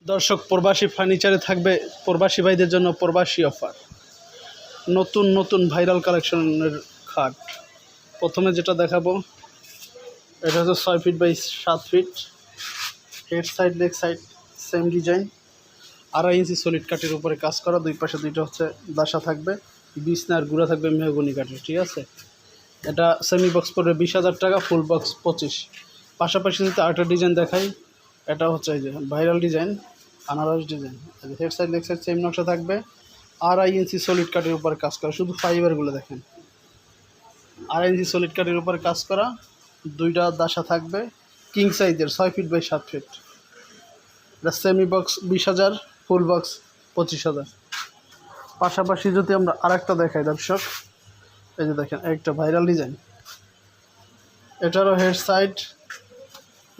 দর্শক, প্রবাসী ফার্নিচারে থাকবে প্রবাসী ভাইদের জন্য প্রবাসী অফার। নতুন নতুন ভাইরাল কালেকশনের খাট। প্রথমে যেটা দেখাবো, এটা হচ্ছে 6 feet by 7 feet, head side leg side same design, 2.5 inch solid কাঠের উপরে কাজ করা, দুই পাশে দুইটা হচ্ছে দাসা থাকবে, বিছনার গুঁড়া থাকবে মেহগনি কাঠের। ঠিক আছে, এটা সেমি বক্স পড়বে 20,000 টাকা, ফুল বক্স 25। পাশাপাশি যদি আরেকটা ডিজাইন দেখাই, এটা হচ্ছে এই যে ভাইরাল ডিজাইন, আনারস design. Head side leg side same নকশা থাকবে, 2.5 ইঞ্চি সলিড কাঠের উপর কাজ করা। শুধু ফাইবারগুলো দেখেন, 2.5 ইঞ্চি সলিড কাঠের উপর কাজ করা, দুইটা দাসা থাকবে, কিং সাইজের 6 ফিট বাই 7 ফিট। এটা সেমি বক্স 20,000, ফুল বক্স 25,000। পাশাপাশি যদি আমরা আরেকটা দেখাই দর্শক, এই যে দেখেন একটা ভাইরাল ডিজাইন, এটারও head side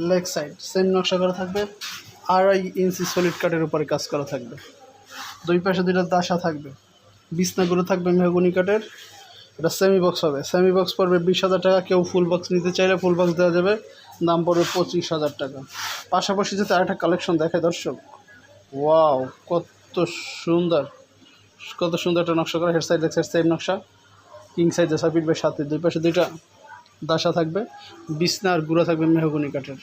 leg side same নকশা করা থাকবে, 2.5 ইঞ্চি সলিড কাঠের উপরে কাজ করা থাকবে, দুই পাশে দুইটা দাসা থাকবে, বিছনাগুলো থাকবে মেহগনি কাঠের। এটা সেমি বক্স হবে, সেমি বক্স পড়বে 20,000 টাকা। কেউ ফুল বক্স নিতে চাইলে ফুল বক্স দেওয়া যাবে, দাম পড়বে 25,000 টাকা। পাশাপাশি যদি আরেকটা কালেকশন দেখায় দর্শক, ওয়াও সুন্দর কত সুন্দর একটা নকশা করা, head side leg side same নকশা, কিং সাইজে 6 ফিট বাই 7 ফিট, দুই পাশে দুইটা দাসা থাকবে, বিছনার গুঁড়া থাকবে মেহগনি কাঠের।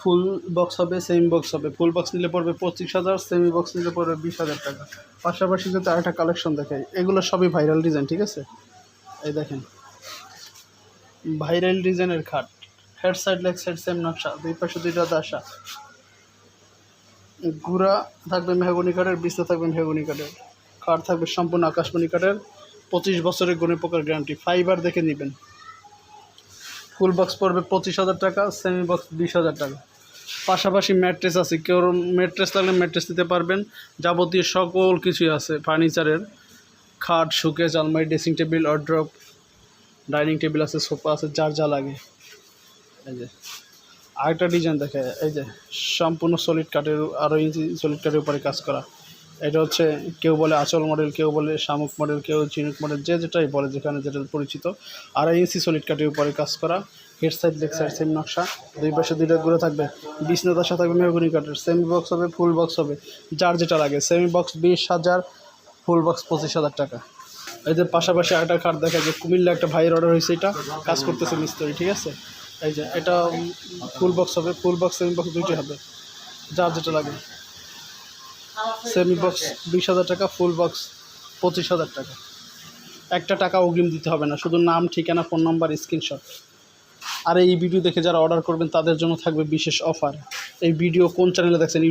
ফুল বক্স হবে, সেমি বক্স হবে। ফুল বক্স নিলে পড়বে 25,000, সেমি বক্স নিলে পড়বে 20,000 টাকা। পাশাপাশি যদি আরেকটা কালেকশন দেখাই, এগুলো সবই ভাইরাল ডিজাইন। ঠিক আছে, এই দেখেন ভাইরাল ডিজাইনের খাট, head side leg side same নকশা, দুই পাশে দুইটা দাসা, গুঁড়া থাকবে মেহগনি কাঠের, বিছনা থাকবে মেহগনি কাঠের, খাট থাকবে সম্পূর্ণ আকাশমণি কাঠের, 25 বছরের গুণে পোকার গ্যারান্টি। ফাইবার দেখে নেবেন। ফুল বক্স পড়বে 25,000 টাকা, সেমি বক্স 20,000 টাকা। পাশাপাশি ম্যাট্রেস আছে, কেউ ম্যাট্রেস লাগলে ম্যাট্রেস নিতে পারবেন। যাবতীয় সকল কিছুই আছে ফার্নিচারের, খাট, শোকেস, আলমারি, dressing table, wardrobe, dining table আছে, সোফা আছে, যার যা লাগে। এই যে আরেকটা ডিজাইন দেখে, এই যে সম্পূর্ণ সলিড কাঠের, 2.5 ইঞ্চি সলিড কাঠের উপরে কাজ করা। এটা হচ্ছে কেউ বলে আঁচল মডেল, কেউ বলে শামুক মডেল, কেউ ঝিনুক মডেল, যে যেটাই বলে, যেখানে যেটা পরিচিত। 2.5 ইঞ্চি সলিড কাঠের উপরে কাজ করা, head side leg side same নকশা, দুই পাশে দুইটা গুঁড়ো থাকবে, বিছনা দাসা থাকবে মেহগনি কাঠের। সেমি বক্স হবে, ফুল বক্স হবে, যার যেটা লাগে। সেমি বক্স 20,000, ফুল বক্স 25,000 টাকা। এই যে পাশাপাশি আরেকটা খাট দেখা যায়, কুমিল্লা একটা ভাইয়ের অর্ডার হয়েছে, এটা কাজ করতেছে মিস্ত্রি। ঠিক আছে, এই যে এটা ফুল বক্স হবে, ফুল বক্স সেমি বক্স দুইটাই হবে, যার যেটা লাগে। সেমি বক্স 20,000 টাকা, ফুল বক্স 25,000 টাকা। একটা টাকা অগ্রিম দিতে হবে না, শুধু নাম, ঠিকানা, ফোন নাম্বার, স্ক্রিনশট। আর এই ভিডিও দেখে যারা অর্ডার করবেন তাদের জন্য থাকবে বিশেষ অফার। এই ভিডিও কোন চ্যানেলে দেখছেন?